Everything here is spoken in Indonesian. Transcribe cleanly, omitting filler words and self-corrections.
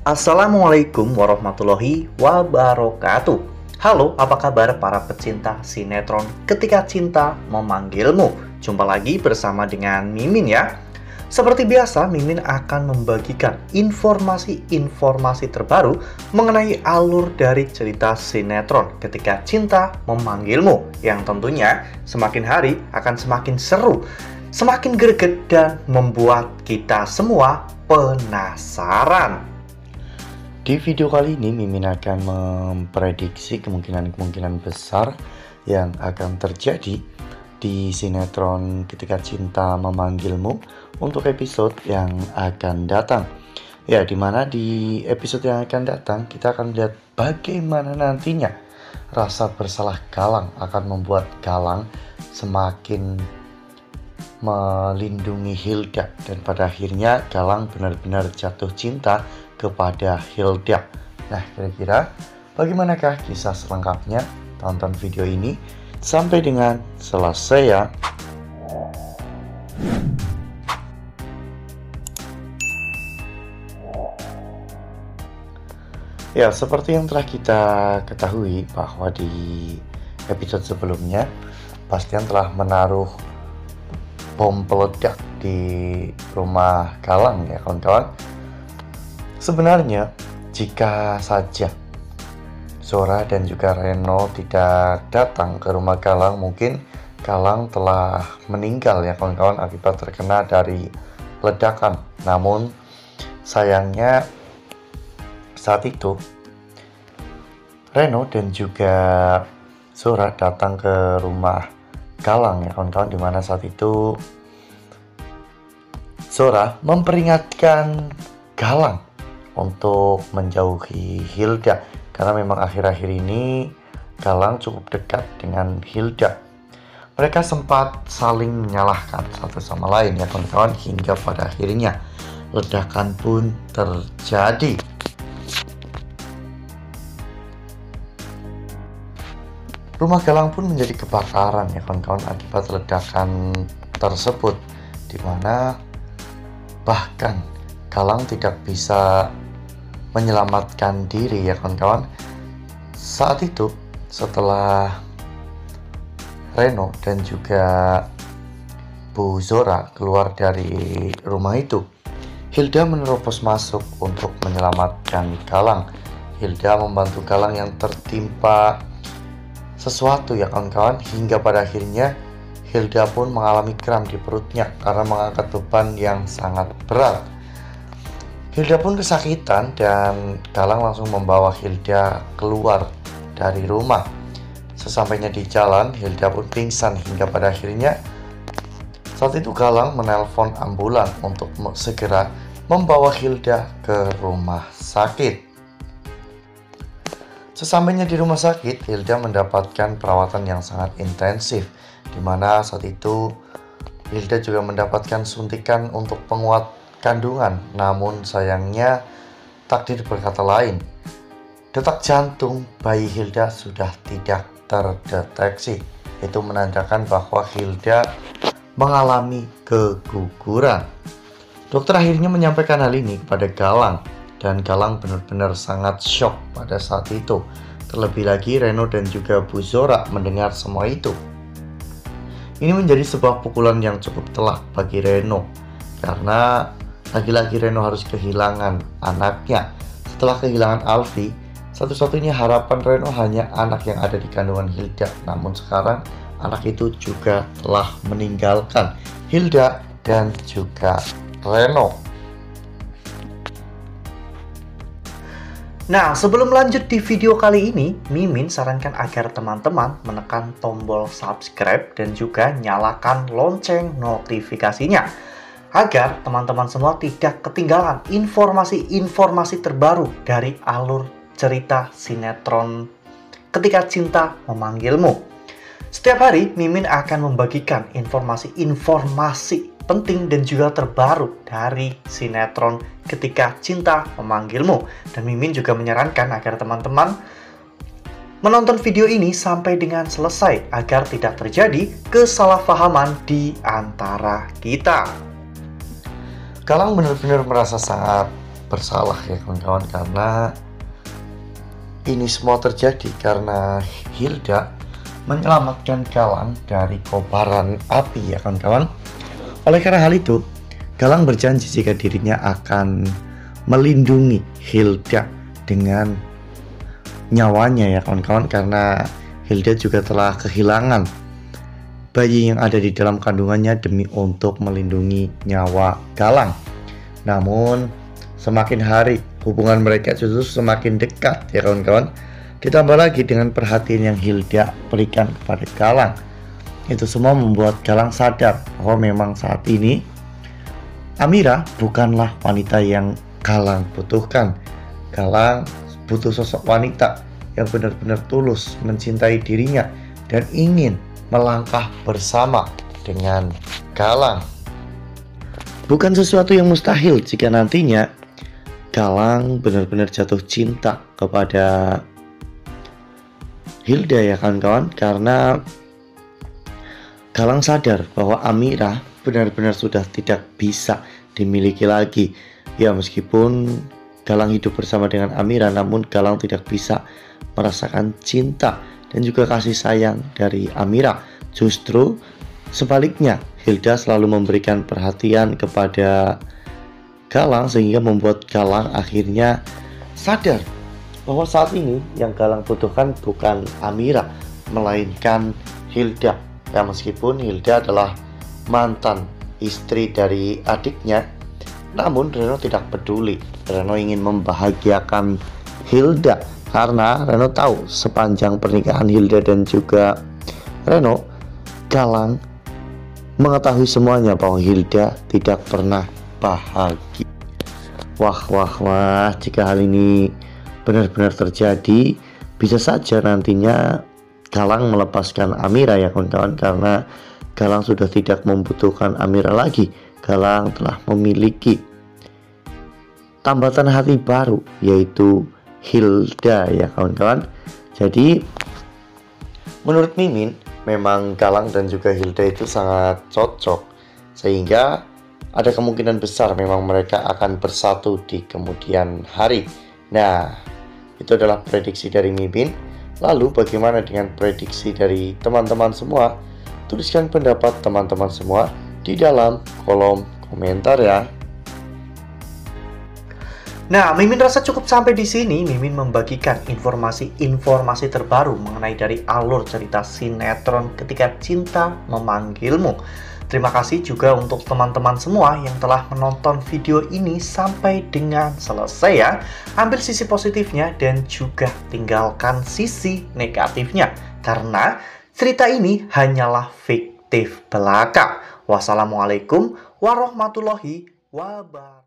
Assalamualaikum warahmatullahi wabarakatuh. Halo, apa kabar para pecinta sinetron Ketika Cinta Memanggilmu? Jumpa lagi bersama dengan Mimin ya. Seperti biasa, Mimin akan membagikan informasi-informasi terbaru mengenai alur dari cerita sinetron Ketika Cinta Memanggilmu, yang tentunya semakin hari akan semakin seru, semakin greget, dan membuat kita semua penasaran. Di video kali ini, Mimin akan memprediksi kemungkinan-kemungkinan besar yang akan terjadi di sinetron Ketika Cinta Memanggilmu untuk episode yang akan datang. Ya, dimana di episode yang akan datang kita akan lihat bagaimana nantinya rasa bersalah Galang akan membuat Galang semakin melindungi Hilda, dan pada akhirnya Galang benar-benar jatuh cinta kepada Hilda. Nah, kira-kira bagaimanakah kisah selengkapnya? Tonton video ini sampai dengan selesai ya. Ya, seperti yang telah kita ketahui bahwa di episode sebelumnya Bastian telah menaruh bom peledak di rumah Galang ya kawan-kawan. Sebenarnya jika saja Zora dan juga Reno tidak datang ke rumah Galang, mungkin Galang telah meninggal ya kawan-kawan akibat terkena dari ledakan. Namun sayangnya saat itu Reno dan juga Zora datang ke rumah Galang ya kawan-kawan, dimana saat itu Zora memperingatkan Galang untuk menjauhi Hilda, karena memang akhir-akhir ini Galang cukup dekat dengan Hilda. Mereka sempat saling menyalahkan satu sama lain ya kawan-kawan, hingga pada akhirnya ledakan pun terjadi. Rumah Galang pun menjadi kebakaran ya kawan-kawan akibat ledakan tersebut, dimana bahkan Galang tidak bisa menyelamatkan diri ya kawan-kawan. Saat itu setelah Reno dan juga Bu Zora keluar dari rumah itu, Hilda menerobos masuk untuk menyelamatkan Galang. Hilda membantu Galang yang tertimpa sesuatu ya kawan-kawan, hingga pada akhirnya Hilda pun mengalami kram di perutnya karena mengangkat beban yang sangat berat. Hilda pun kesakitan dan Galang langsung membawa Hilda keluar dari rumah. Sesampainya di jalan, Hilda pun pingsan hingga pada akhirnya saat itu Galang menelpon ambulan untuk segera membawa Hilda ke rumah sakit. Sesampainya di rumah sakit, Hilda mendapatkan perawatan yang sangat intensif, di mana saat itu Hilda juga mendapatkan suntikan untuk penguat kandungan. Namun sayangnya takdir berkata lain. Detak jantung bayi Hilda sudah tidak terdeteksi. Itu menandakan bahwa Hilda mengalami keguguran. Dokter akhirnya menyampaikan hal ini kepada Galang, dan Galang benar-benar sangat shock pada saat itu. Terlebih lagi Reno dan juga Bu Zora mendengar semua itu. Ini menjadi sebuah pukulan yang cukup telak bagi Reno, karena lagi-lagi Reno harus kehilangan anaknya. Setelah kehilangan Alfi, satu-satunya harapan Reno hanya anak yang ada di kandungan Hilda. Namun sekarang anak itu juga telah meninggalkan Hilda dan juga Reno. Nah, sebelum lanjut di video kali ini, Mimin sarankan agar teman-teman menekan tombol subscribe dan juga nyalakan lonceng notifikasinya, agar teman-teman semua tidak ketinggalan informasi-informasi terbaru dari alur cerita sinetron Ketika Cinta Memanggilmu. Setiap hari, Mimin akan membagikan informasi-informasi penting dan juga terbaru dari sinetron Ketika Cinta Memanggilmu. Dan Mimin juga menyarankan agar teman-teman menonton video ini sampai dengan selesai, agar tidak terjadi kesalahpahaman di antara kita. Galang benar-benar merasa sangat bersalah ya kawan-kawan, karena ini semua terjadi karena Hilda menyelamatkan Galang dari kobaran api ya kawan-kawan. Oleh karena hal itu, Galang berjanji jika dirinya akan melindungi Hilda dengan nyawanya ya kawan-kawan, karena Hilda juga telah kehilangan bayi yang ada di dalam kandungannya demi untuk melindungi nyawa Galang. Namun semakin hari hubungan mereka justru semakin dekat ya kawan-kawan. Ditambah lagi dengan perhatian yang Hilda berikan kepada Galang. Itu semua membuat Galang sadar bahwa memang saat ini Amira bukanlah wanita yang Galang butuhkan. Galang butuh sosok wanita yang benar-benar tulus mencintai dirinya dan ingin melangkah bersama dengan Galang. Bukan sesuatu yang mustahil jika nantinya Galang benar-benar jatuh cinta kepada Hilda ya kawan-kawan, karena Galang sadar bahwa Amira benar-benar sudah tidak bisa dimiliki lagi. Ya, meskipun Galang hidup bersama dengan Amira, namun Galang tidak bisa merasakan cinta dan juga kasih sayang dari Amira. Justru sebaliknya, Hilda selalu memberikan perhatian kepada Galang sehingga membuat Galang akhirnya sadar bahwa saat ini yang Galang butuhkan bukan Amira, melainkan Hilda. Ya, meskipun Hilda adalah mantan istri dari adiknya, namun Reno tidak peduli. Reno ingin membahagiakan Hilda karena Reno tahu sepanjang pernikahan Hilda dan juga Reno, Galang mengetahui semuanya bahwa Hilda tidak pernah bahagia. Wah, jika hal ini benar-benar terjadi, bisa saja nantinya Galang melepaskan Amira ya kawan-kawan, karena Galang sudah tidak membutuhkan Amira lagi. Galang telah memiliki tambatan hati baru, yaitu Hilda ya kawan-kawan. Jadi menurut Mimin, memang Galang dan juga Hilda itu sangat cocok, sehingga ada kemungkinan besar memang mereka akan bersatu di kemudian hari. Nah, itu adalah prediksi dari Mimin. Lalu bagaimana dengan prediksi dari teman-teman semua? Tuliskan pendapat teman-teman semua di dalam kolom komentar ya. Nah, Mimin rasa cukup sampai di sini. Mimin membagikan informasi-informasi terbaru mengenai dari alur cerita sinetron Ketika Cinta Memanggilmu. Terima kasih juga untuk teman-teman semua yang telah menonton video ini sampai dengan selesai ya. Ambil sisi positifnya dan juga tinggalkan sisi negatifnya, karena cerita ini hanyalah fiktif belaka. Wassalamualaikum warahmatullahi wabarakatuh.